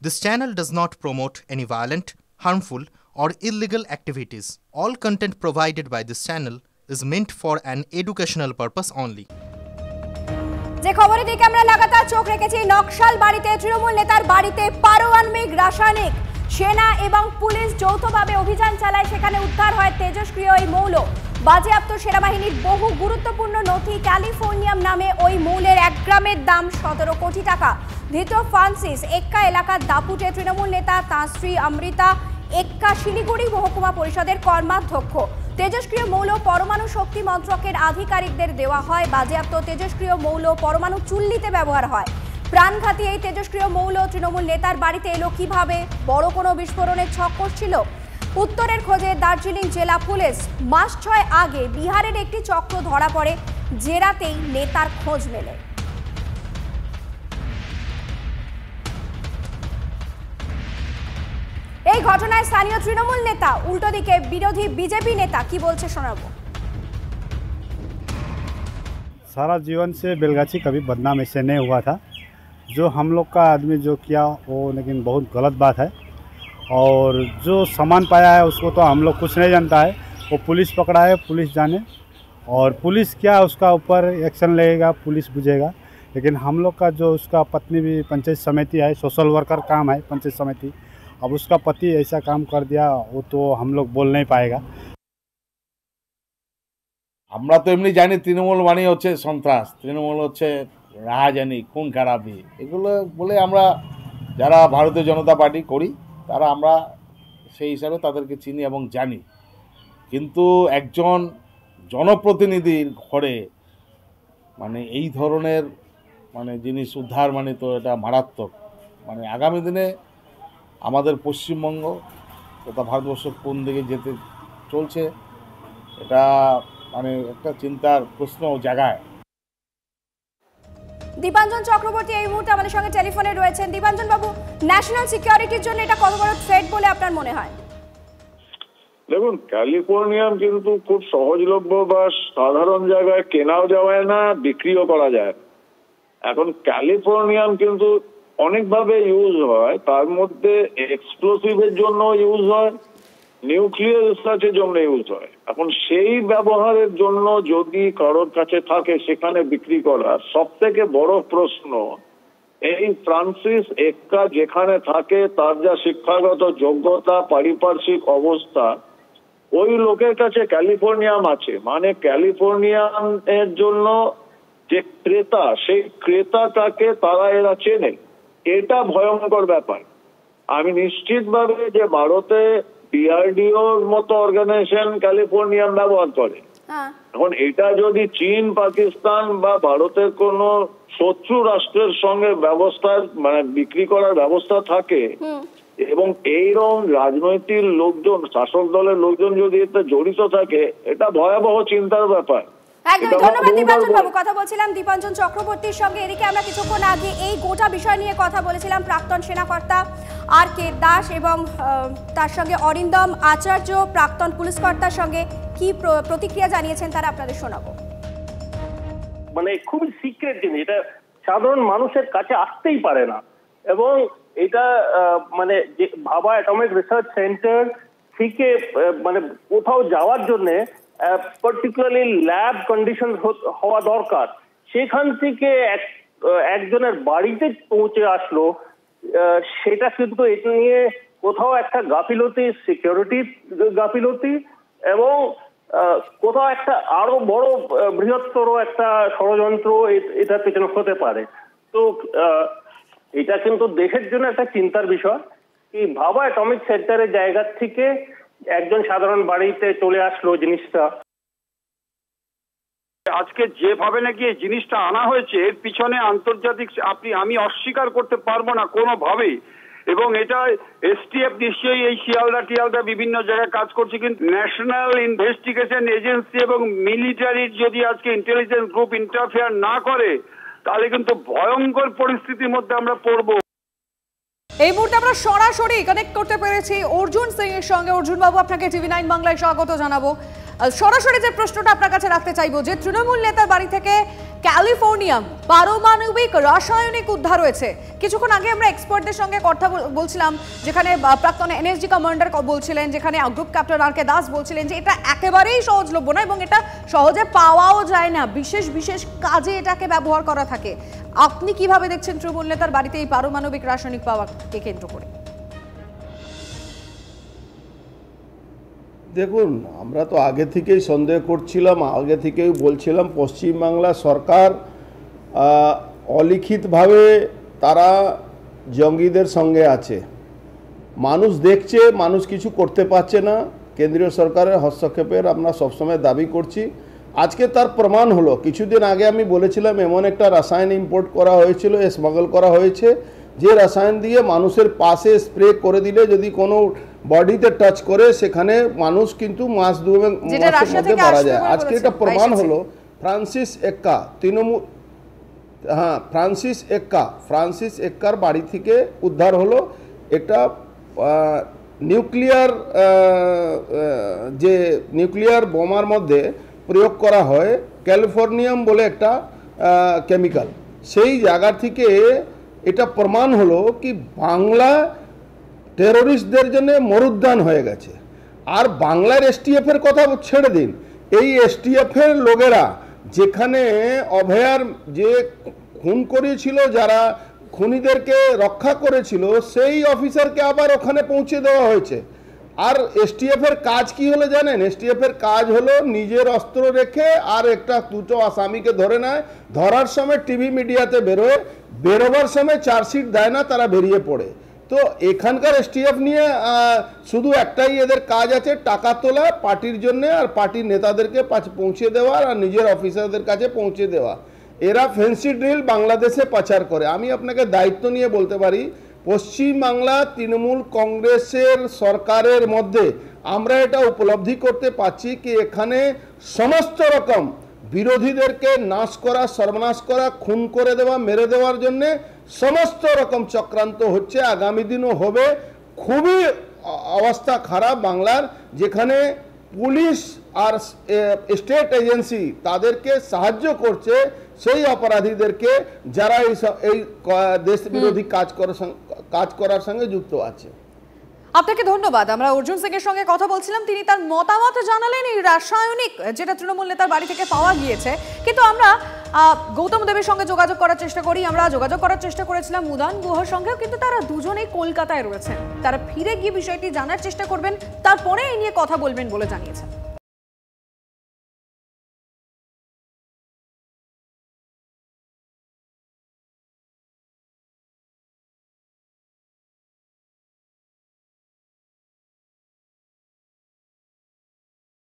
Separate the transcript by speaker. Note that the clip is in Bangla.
Speaker 1: This channel does not promote any violent, harmful, or illegal activities. All content provided by this channel is meant for an educational purpose only.
Speaker 2: যে খবরের দিকে আমরা লাগাতার চোখ রেখেছি, নকশাল বাড়িতে তৃণমূল নেতার বাড়িতে পারমাণবিক রাসায়নিক সেনা এবং পুলিশ যৌথভাবে অভিযান চালায়। সেখানে উদ্ধার হয় তেজস্ক্রিয় এই মৌল। বাজেয়াপ্ত সেনাবাহিনীর বহু গুরুত্বপূর্ণ নথি। ক্যালিফোর্নিয়াম নামে ওই মৌলের 1 গ্রামের দাম 17 কোটি টাকা। ধৃত ফ্রান্সিস এক্কা এলাকার দাপুটে তৃণমূল নেতা, তাঁর স্ত্রী অমৃতা এক্কা শিলিগুড়ি মহকুমা পরিষদের কর্মাধ্যক্ষ। তেজস্ক্রিয় মৌল পরমাণু শক্তি মন্ত্রকের আধিকারিকদের দেওয়া হয়। বাজেয়াপ্ত তেজস্ক্রিয় মৌল পরমাণু চুল্লিতে ব্যবহার হয়। প্রাণঘাতী এই তেজস্ক্রিয় মৌল তৃণমূল নেতার বাড়িতে এলো কিভাবে? বড় কোনো বিস্ফোরণের ছক করছিল? উত্তরের খোঁজে দার্জিলিং জেলা পুলিশ। মাস 6 আগে বিহারের একটি চক্র ধরা পড়ে, জেরাতেই নেতার খোঁজ মেলে। এই ঘটনায় স্থানীয় তৃণমূল নেতা, উল্টো দিকে বিরোধী বিজেপি नेता কি বলছে শোনাবো।
Speaker 3: सारा जीवन से बेलगाछी कभी बदनाम ऐसे नहीं हुआ था। जो हम लोग का आदमी जो किया वो लेकिन बहुत गलत बात है, और जो सामान पाया है उसको तो हम लोग कुछ नहीं जानता है। वो पुलिस पकड़ा है, पुलिस जाने, और पुलिस क्या उसका ऊपर एक्शन लेगा, पुलिस बुझेगा। लेकिन हम लोग का जो उसका पत्नी भी पंचायत समिति है, सोशल वर्कर काम है पंचायत समिति, अब उसका पति ऐसा काम कर दिया वो तो हम लोग बोल नहीं पाएगा।
Speaker 4: আমরা তো এমনি জানি তৃণমূল মানে হচ্ছে সন্ত্রাস, তৃণমূল হচ্ছে রাহাজানি, খুন খারাপি, এগুলো বলে আমরা যারা ভারতীয় জনতা পার্টি করি তারা আমরা সেই হিসাবে তাদেরকে চিনি এবং জানি। কিন্তু একজন জনপ্রতিনিধির ঘরে মানে এই ধরনের মানে জিনিস উদ্ধার মানে তো এটা মারাত্মক। মানে আগামী দিনে আমাদের পশ্চিমবঙ্গ তথা ভারতবর্ষ কোন দিকে যেতে চলছে এটা মানে একটা চিন্তার প্রশ্ন জায়গায়।
Speaker 2: দীপাঞ্জন চক্রবর্তী এই মুহূর্তে আমাদের সঙ্গে টেলিফোনে রয়েছেন। দীপাঞ্জন বাবু, ন্যাশনাল সিকিউরিটির জন্য এটা কত বড় থ্রেট বলে আপনার মনে হয়?
Speaker 5: দেখুন, ক্যালিফোর্নিয়াম কিন্তু খুব সহজলভ্য বা সাধারণ জায়গায় কেনাও যায় না, বিক্রিও করা যায়। এখন ক্যালিফোর্নিয়াম কিন্তু অনেকভাবে ইউজ হয়, তার মধ্যে এক্সপ্লোসিভের জন্য ইউজ হয়, নিউক্লিয়ার রিসার্চের জন্য ইউজ হয়। এখন সেই ব্যবহারের জন্য যদি কারোর কাছে থাকে সেখানে বিক্রি করা, সব থেকে বড় প্রশ্ন এই ফ্রান্সিস এক্কা যেখানে থাকে তার যা শিক্ষাগত যোগ্যতা, পারিপার্শ্বিক অবস্থা, ওই লোকের কাছে ক্যালিফোর্নিয়াম আছে। মানে ক্যালিফোর্নিয়াম এর জন্য যে ক্রেতা, সেই ক্রেতাটাকে তারা এরা চেনে। এটা ভয়ঙ্কর ব্যাপার। আমি নিশ্চিতভাবে যে ভারতে ডিআরডিওর মতো অর্গানাইজেশন ক্যালিফোর্নিয়াম ব্যবহার করে। এখন এটা যদি চীন, পাকিস্তান বা ভারতের কোন শত্রু রাষ্ট্রের সঙ্গে ব্যবস্থা মানে বিক্রি করার ব্যবস্থা থাকে এবং এইরকম রাজনৈতিক লোকজন, শাসক দলের লোকজন যদি এতে জড়িত থাকে, এটা ভয়াবহ চিন্তার ব্যাপার।
Speaker 2: একদম ধন্যবাদ দীপাঞ্জন বাবু। কথা বলছিলাম দীপাঞ্জন চক্রবর্তীর সঙ্গে। এদিকে আমরা কিছুক্ষণ আগে এই গোটা বিষয় নিয়ে কথা বলেছিলাম প্রাক্তন সেনাকর্তা আর কে দাস এবং তার সঙ্গে অরিন্দম আচার্য, প্রাক্তন পুলিশ কর্তার সঙ্গে কি প্রতিক্রিয়া জানিয়েছেন তারা আপনাদের শোনাবো।
Speaker 6: মানে খুব সিক্রেট জিনিস, এটা সাধারণ মানুষের কাছে আসতেই পারে না। এবং এটা মানে যে ভাবা অ্যাটমিক রিসার্চ সেন্টার থেকে মানে কোথাও যাওয়ার জন্যে পার্টিকুলারলি ল্যাব কন্ডিশন হওয়া দরকার। সেখান থেকে একজনের বাড়িতে পৌঁছে আসলো, সেটা কিন্তু এটা নিয়ে কোথাও একটা গাফিলতি, সিকিউরিটি গাফিলতি, এবং কোথাও একটা আরো বড় বৃহত্তর একটা ষড়যন্ত্র এটার পেছনে হতে পারে। তো এটা কিন্তু দেশের জন্য একটা চিন্তার বিষয়। এই ভাবা অ্যাটমিক সেন্টারের জায়গা থেকে একজন সাধারণ বাড়িতে চলে আসলো জিনিসটা।
Speaker 7: আজকে যেভাবে নাকি এই জিনিসটা আনা হয়েছে এর পিছনে আন্তর্জাতিক আমি অস্বীকার করতে পারবো না কোনোভাবেই। এবং এটা এসটিএফ নিশ্চয়ই এই শিয়ালদা বিভিন্ন জায়গায় কাজ করছে, কিন্তু ন্যাশনাল ইনভেস্টিগেশন এজেন্সি এবং মিলিটারির যদি আজকে ইন্টেলিজেন্স গ্রুপ ইন্টারফেয়ার না করে তাহলে কিন্তু ভয়ঙ্কর পরিস্থিতির মধ্যে আমরা পড়বো।
Speaker 8: এই মুহূর্তে আমরা সরাসরি কানেক্ট করতে পেরেছি অর্জুন সিং এর সঙ্গে। অর্জুন বাবু, আপনাকে টিভি9 বাংলায় স্বাগত জানাবো। সরাসরি যে প্রশ্নটা আপনার কাছে রাখতে চাইবো, যে তৃণমূল নেতার বাড়ি থেকে ক্যালিফোর্নিয়াম পারমাণবিক রাসায়নিক উদ্ধার হয়েছে, কিছুক্ষণ আগে আমরা এক্সপার্টদের সঙ্গে কথা বলছিলাম, যেখানে প্রাক্তন এনএসজি কমান্ডার বলছিলেন, যেখানে গ্রুপ ক্যাপ্টেন আর কে দাস বলছিলেন যে এটা একেবারেই সহজলভ্য না এবং এটা সহজে পাওয়াও যায় না, বিশেষ বিশেষ কাজে এটাকে ব্যবহার করা থাকে। আপনি কিভাবে দেখছেন তৃণমূল নেতার বাড়িতে এই পারমাণবিক রাসায়নিক পাওয়াকে কেন্দ্র করে?
Speaker 9: দেখুন, আমরা তো আগে থেকেই সন্দেহ করছিলাম, আগে থেকেই বলছিলাম পশ্চিমবাংলা সরকার অলিখিতভাবে তারা জঙ্গিদের সঙ্গে আছে। মানুষ দেখছে, মানুষ কিছু করতে পারছে না, কেন্দ্রীয় সরকারের হস্তক্ষেপের আমরা সবসময় দাবি করছি। আজকে তার প্রমাণ হলো। কিছুদিন আগে আমি বলেছিলাম এমন একটা রাসায়ন ইম্পোর্ট করা হয়েছিল, স্মাগল করা হয়েছে, যে রাসায়ন দিয়ে মানুষের পাশে স্প্রে করে দিলে যদি কোনো বডিতে টাচ করে সেখানে মানুষ কিন্তু মাস মাসের মধ্যে মারা যায়। আজকে এটা প্রমাণ হলো। ফ্রান্সিস এক্কার বাড়ি থেকে উদ্ধার হলো একটা নিউক্লিয়ার বোমার মধ্যে প্রয়োগ করা হয় ক্যালিফোর্নিয়াম বলে একটা কেমিক্যাল। সেই জায়গা থেকে এটা প্রমাণ হলো কি বাংলা টেরোরিস্টদের জন্য মরুদ্যান হয়ে গেছে। আর বাংলার এসটিএফের কথা ছেড়ে দিন, এই এসটিএফের লোকেরা যেখানে অভয়ার যে খুন করেছিল, যারা খুনিদেরকে রক্ষা করেছিল, সেই অফিসারকে আবার ওখানে পৌঁছে দেওয়া হয়েছে। আর এসটিএফের কাজ কি হলো জানেন? এসটিএফের কাজ হলো নিজের অস্ত্র রেখে আর দুটো আসামিকে ধরে নেয়, ধরার সময় টিভি মিডিয়াতে বেরোয়, বেরোবার সময় চার্জশিট দেয় না, তারা বেরিয়ে পড়ে। তো এখানকার এসটিএফ নিয়ে শুধু একটাই এদের কাজ আছে, টাকা তোলা পার্টির জন্য আর পার্টির নেতাদেরকে পৌঁছে দেওয়া আর নিজের অফিসারদের কাছে পৌঁছে দেওয়া। এরা ফেন্সি ড্রিল বাংলাদেশে পাচার করে। আমি আপনাকে দায়িত্ব নিয়ে বলতে পারি, পশ্চিমবাংলা তৃণমূল কংগ্রেসের সরকারের মধ্যে আমরা এটা উপলব্ধি করতে পারছি কি এখানে সমস্ত রকম বিরোধীদেরকে নাশ করা, সর্বনাশ করা, খুন করে দেওয়া, মেরে দেওয়ার জন্য সমস্ত রকম চক্রান্ত হচ্ছে, আগামী দিনও হবে। খুবই অবস্থা খারাপ বাংলার, যেখানে পুলিশ আর স্টেট এজেন্সি তাদেরকে সাহায্য করছে সেই অপরাধীদেরকে যারা এই দেশ বিরোধী কাজ করার সঙ্গে যুক্ত আছে।
Speaker 8: আপনাকে ধন্যবাদ। আমরা অর্জুন সিং এর সঙ্গে কথা বলছিলাম, তিনি তার মতামত জানালেন এই রাসায়নিক যেটা তৃণমূল নেতার বাড়ি থেকে পাওয়া গিয়েছে। কিন্তু আমরা গৌতম দেবের সঙ্গে যোগাযোগ করার চেষ্টা করি, আমরা যোগাযোগ করার চেষ্টা করেছিলাম উদান গুহার সঙ্গেও, কিন্তু তারা দুজনেই কলকাতায় রয়েছেন। তারা ফিরে গিয়ে বিষয়টি জানার চেষ্টা করবেন, তারপরে এই নিয়ে কথা বলবেন বলে জানিয়েছেন।